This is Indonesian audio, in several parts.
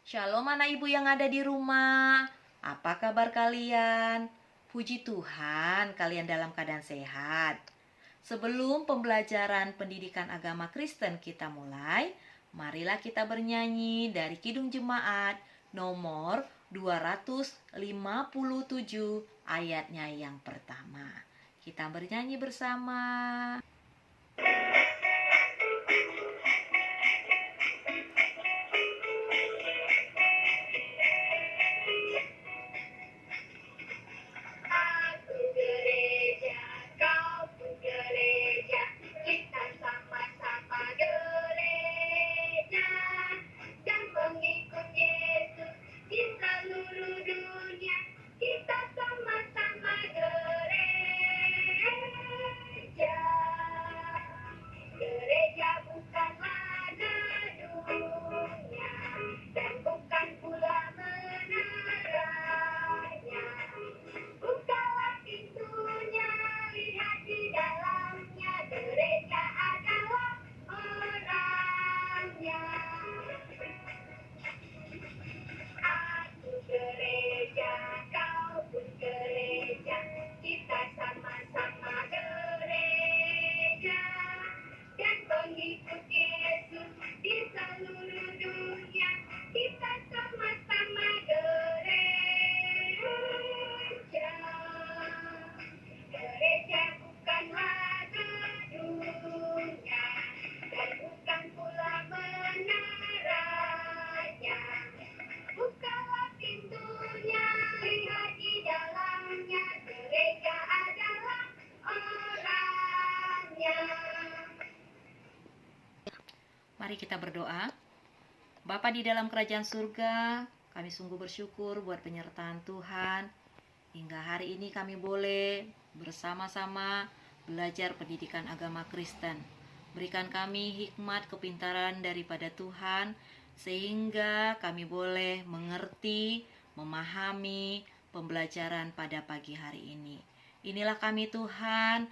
Shalom anak ibu yang ada di rumah. Apa kabar kalian? Puji Tuhan kalian dalam keadaan sehat. Sebelum pembelajaran pendidikan agama Kristen kita mulai, marilah kita bernyanyi dari Kidung Jemaat nomor 257 ayatnya yang pertama. Kita bernyanyi bersama. Aku gereja, kau pun gereja, kita sama-sama gereja. Dan pengikut Yesus di seluruh dunia, kita sama-sama gereja. Gereja bukanlah gedungnya, dan bukan pula menaranya. Bukalah pintunya, lihat di dalamnya, gereja adalah orangnya. Aku gereja, kau pun gereja, kita sama-sama gereja. Dan pengikut Yesus di seluruh dunia, kita sama-sama gereja. Gereja bukanlah gedungnya, dan bukan pula menaranya. Bukalah pintunya, lihat di dalamnya, gereja adalah orangnya. Mari kita berdoa. Bapa di dalam kerajaan surga, kami sungguh bersyukur buat penyertaan Tuhan. Hingga hari ini kami boleh bersama-sama belajar pendidikan agama Kristen. Berikan kami hikmat kepintaran daripada Tuhan, sehingga kami boleh mengerti, memahami pembelajaran pada pagi hari ini. Inilah kami Tuhan,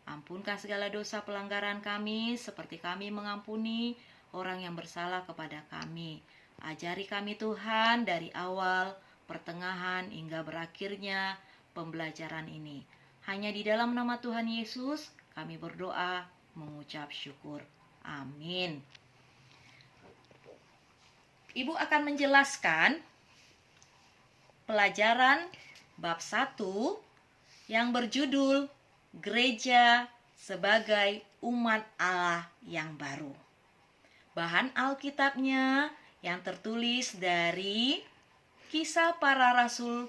ampunkan segala dosa pelanggaran kami, seperti kami mengampuni orang yang bersalah kepada kami. Ajari kami Tuhan dari awal, pertengahan, hingga berakhirnya pembelajaran ini. Hanya di dalam nama Tuhan Yesus kami berdoa mengucap syukur. Amin. Ibu akan menjelaskan pelajaran bab 1 yang berjudul Gereja sebagai umat Allah yang baru. Bahan Alkitabnya yang tertulis dari Kisah Para Rasul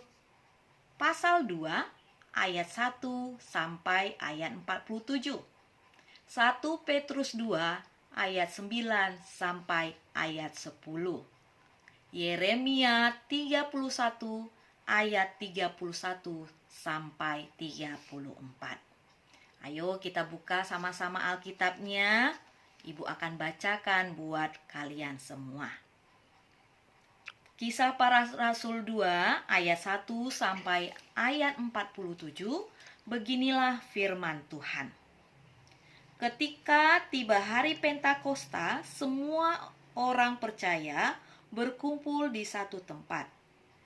pasal 2 ayat 1 sampai ayat 47. 1 Petrus 2 ayat 9 sampai ayat 10. Yeremia 31 ayat 31 sampai 34. Ayo kita buka sama-sama Alkitabnya. Ibu akan bacakan buat kalian semua. Kisah Para Rasul 2 ayat 1 sampai ayat 47. Beginilah firman Tuhan. Ketika tiba hari Pentakosta, semua orang percaya berkumpul di satu tempat.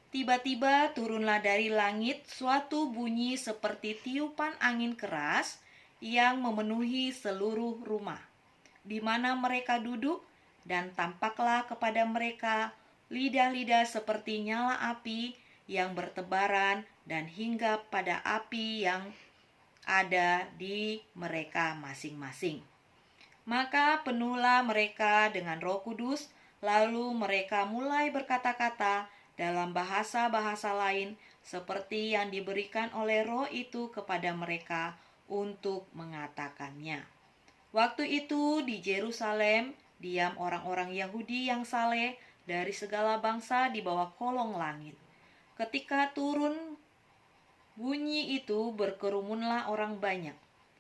Tiba-tiba turunlah dari langit suatu bunyi seperti tiupan angin keras yang memenuhi seluruh rumah di mana mereka duduk, dan tampaklah kepada mereka lidah-lidah seperti nyala api yang bertebaran dan hinggap pada api yang ada di mereka masing-masing. Maka penuhlah mereka dengan Roh Kudus, lalu mereka mulai berkata-kata dalam bahasa-bahasa lain seperti yang diberikan oleh Roh itu kepada mereka untuk mengatakannya. Waktu itu di Yerusalem diam orang-orang Yahudi yang saleh dari segala bangsa di bawah kolong langit. Ketika turun bunyi itu, berkerumunlah orang banyak.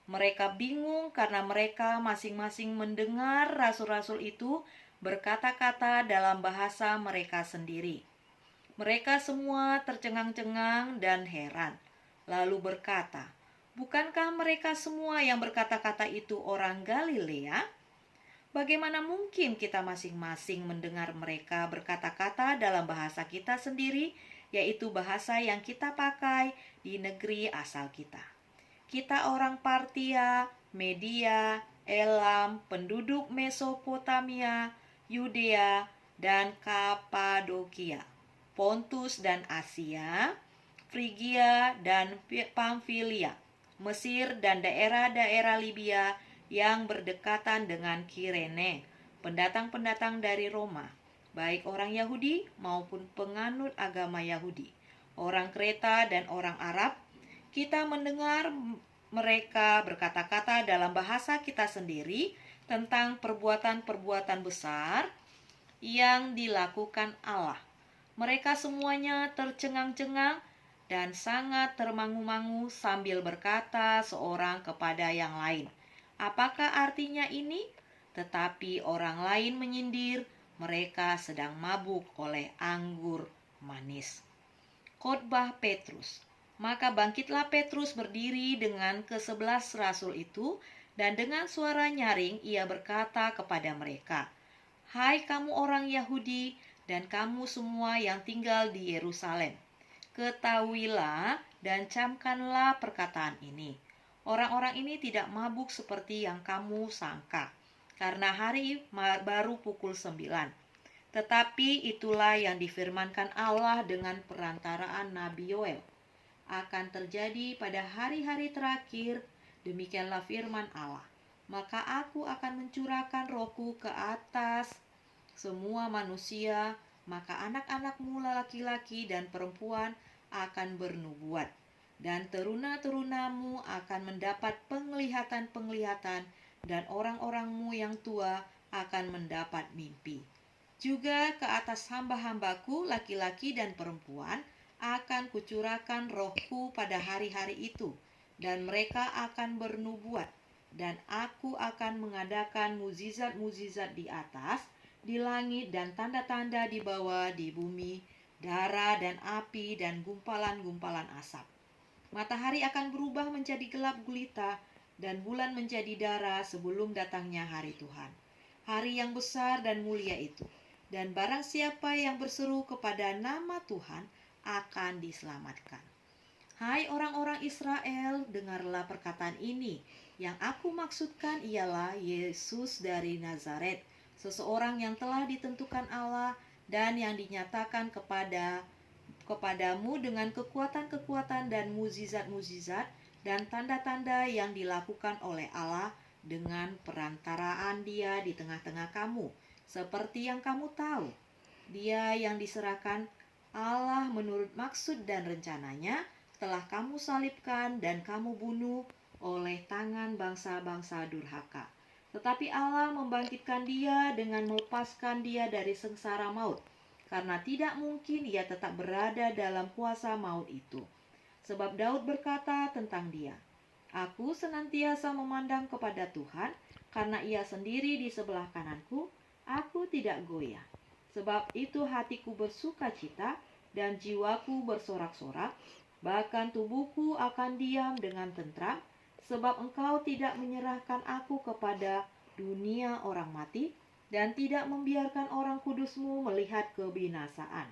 Mereka bingung karena mereka masing-masing mendengar rasul-rasul itu berkata-kata dalam bahasa mereka sendiri. Mereka semua tercengang-cengang dan heran, lalu berkata, "Bukankah mereka semua yang berkata-kata itu orang Galilea? Bagaimana mungkin kita masing-masing mendengar mereka berkata-kata dalam bahasa kita sendiri, yaitu bahasa yang kita pakai di negeri asal kita? Kita orang Partia, Media, Elam, penduduk Mesopotamia, Yudea, dan Kapadokia, Pontus dan Asia, Frigia dan Pamfilia, Mesir dan daerah-daerah Libya yang berdekatan dengan Kirene, pendatang-pendatang dari Roma, baik orang Yahudi maupun penganut agama Yahudi, orang Kreta dan orang Arab. Kita mendengar mereka berkata-kata dalam bahasa kita sendiri tentang perbuatan-perbuatan besar yang dilakukan Allah. Mereka semuanya tercengang-cengang dan sangat termangu-mangu sambil berkata seorang kepada yang lain, "Apakah artinya ini?" Tetapi orang lain menyindir, mereka sedang mabuk oleh anggur manis. Khotbah Petrus. Maka bangkitlah Petrus berdiri dengan ke-11 rasul itu, dan dengan suara nyaring ia berkata kepada mereka, "Hai kamu orang Yahudi dan kamu semua yang tinggal di Yerusalem, ketahuilah dan camkanlah perkataan ini. Orang-orang ini tidak mabuk seperti yang kamu sangka, karena hari baru pukul 9. Tetapi itulah yang difirmankan Allah dengan perantaraan Nabi Yoel. Akan terjadi pada hari-hari terakhir, demikianlah firman Allah. Maka aku akan mencurahkan rohku ke atas semua manusia, maka anak-anak mula laki-laki dan perempuan akan bernubuat, dan teruna-terunamu akan mendapat penglihatan-penglihatan, dan orang-orangmu yang tua akan mendapat mimpi. Juga ke atas hamba-hambaku laki-laki dan perempuan akan kucurahkan rohku pada hari-hari itu, dan mereka akan bernubuat, dan aku akan mengadakan mukjizat-mukjizat di atas, di langit, dan tanda-tanda di bawah, di bumi, darah dan api dan gumpalan-gumpalan asap. Matahari akan berubah menjadi gelap gulita, dan bulan menjadi darah sebelum datangnya hari Tuhan, hari yang besar dan mulia itu. Dan barang siapa yang berseru kepada nama Tuhan akan diselamatkan. Hai orang-orang Israel, dengarlah perkataan ini. Yang aku maksudkan ialah Yesus dari Nazaret, seseorang yang telah ditentukan Allah dan yang dinyatakan kepadamu dengan kekuatan-kekuatan dan mukjizat-mukjizat dan tanda-tanda yang dilakukan oleh Allah dengan perantaraan Dia di tengah-tengah kamu, seperti yang kamu tahu. Dia yang diserahkan Allah menurut maksud dan rencananya telah kamu salibkan dan kamu bunuh oleh tangan bangsa-bangsa durhaka. Tetapi Allah membangkitkan Dia dengan melepaskan Dia dari sengsara maut, karena tidak mungkin Ia tetap berada dalam kuasa maut itu. Sebab Daud berkata tentang Dia, "Aku senantiasa memandang kepada Tuhan, karena Ia sendiri di sebelah kananku, aku tidak goyah. Sebab itu hatiku bersuka cita dan jiwaku bersorak-sorak, bahkan tubuhku akan diam dengan tentram, sebab Engkau tidak menyerahkan aku kepada dunia orang mati, dan tidak membiarkan orang kudus-Mu melihat kebinasaan.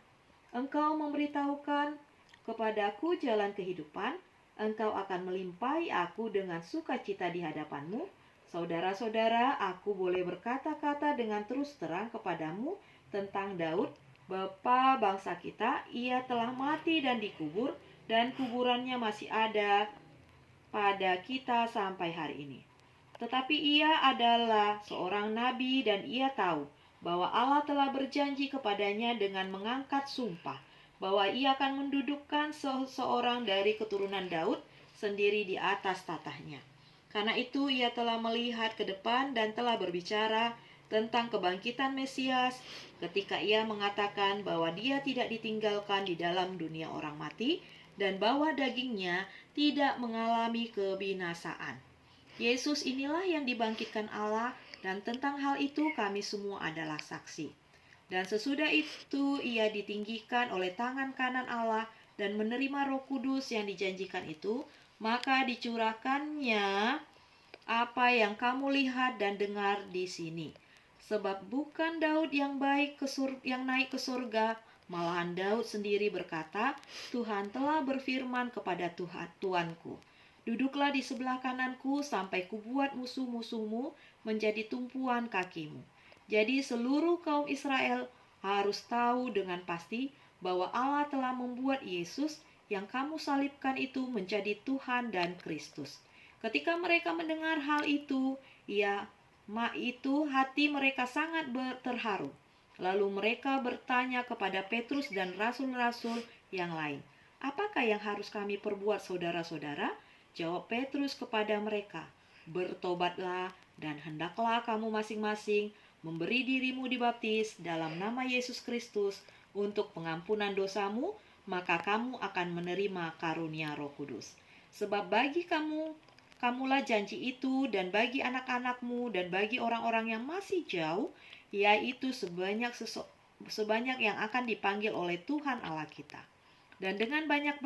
Engkau memberitahukan kepadaku jalan kehidupan, Engkau akan melimpahi aku dengan sukacita di hadapan-Mu. Saudara-saudara, aku boleh berkata-kata dengan terus terang kepadamu tentang Daud, bapa bangsa kita. Ia telah mati dan dikubur, dan kuburannya masih ada pada kita sampai hari ini. Tetapi ia adalah seorang nabi dan ia tahu bahwa Allah telah berjanji kepadanya dengan mengangkat sumpah bahwa ia akan mendudukkan seseorang dari keturunan Daud sendiri di atas tatahnya. Karena itu ia telah melihat ke depan dan telah berbicara tentang kebangkitan Mesias ketika ia mengatakan bahwa dia tidak ditinggalkan di dalam dunia orang mati dan bahwa dagingnya tidak mengalami kebinasaan. Yesus inilah yang dibangkitkan Allah, dan tentang hal itu kami semua adalah saksi. Dan sesudah itu ia ditinggikan oleh tangan kanan Allah dan menerima Roh Kudus yang dijanjikan itu, maka dicurahkannya apa yang kamu lihat dan dengar di sini. Sebab bukan Daud yang naik ke surga, malahan Daud sendiri berkata, Tuhan telah berfirman kepada Tuanku, duduklah di sebelah kananku sampai kubuat musuh-musuhmu menjadi tumpuan kakimu. Jadi seluruh kaum Israel harus tahu dengan pasti bahwa Allah telah membuat Yesus yang kamu salibkan itu menjadi Tuhan dan Kristus. Ketika mereka mendengar hal itu, hati mereka sangat terharu. Lalu mereka bertanya kepada Petrus dan rasul-rasul yang lain, apakah yang harus kami perbuat saudara-saudara? Jawab Petrus kepada mereka, bertobatlah dan hendaklah kamu masing-masing memberi dirimu dibaptis dalam nama Yesus Kristus untuk pengampunan dosamu, maka kamu akan menerima karunia Roh Kudus. Sebab bagi kamulah janji itu, dan bagi anak-anakmu, dan bagi orang-orang yang masih jauh, yaitu sebanyak yang akan dipanggil oleh Tuhan Allah kita. Dan dengan banyak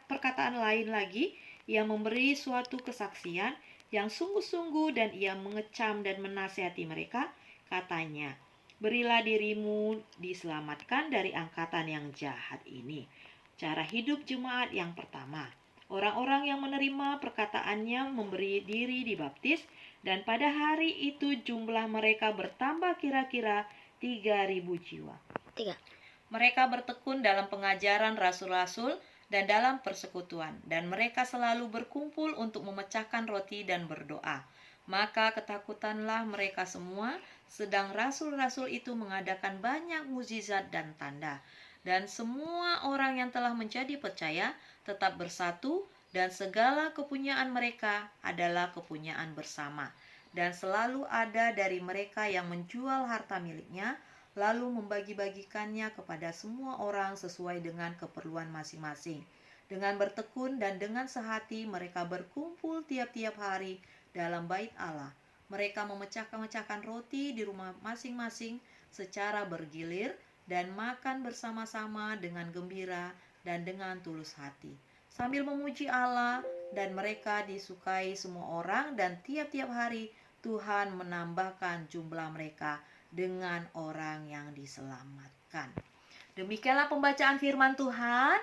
perkataan lain lagi, ia memberi suatu kesaksian yang sungguh-sungguh, dan ia mengecam dan menasihati mereka, katanya, berilah dirimu diselamatkan dari angkatan yang jahat ini. Cara hidup jemaat yang pertama. Orang-orang yang menerima perkataannya memberi diri dibaptis, dan pada hari itu jumlah mereka bertambah kira-kira 3.000 jiwa. 3. Mereka bertekun dalam pengajaran rasul-rasul dan dalam persekutuan, dan mereka selalu berkumpul untuk memecahkan roti dan berdoa. Maka ketakutanlah mereka semua, sedang rasul-rasul itu mengadakan banyak mukjizat dan tanda. Dan semua orang yang telah menjadi percaya tetap bersatu, dan segala kepunyaan mereka adalah kepunyaan bersama. Dan selalu ada dari mereka yang menjual harta miliknya, lalu membagi-bagikannya kepada semua orang sesuai dengan keperluan masing-masing. Dengan bertekun dan dengan sehati mereka berkumpul tiap-tiap hari dalam bait Allah. Mereka memecahkan roti di rumah masing-masing secara bergilir, dan makan bersama-sama dengan gembira dan dengan tulus hati, sambil memuji Allah, dan mereka disukai semua orang, dan tiap-tiap hari Tuhan menambahkan jumlah mereka dengan orang yang diselamatkan. Demikianlah pembacaan firman Tuhan.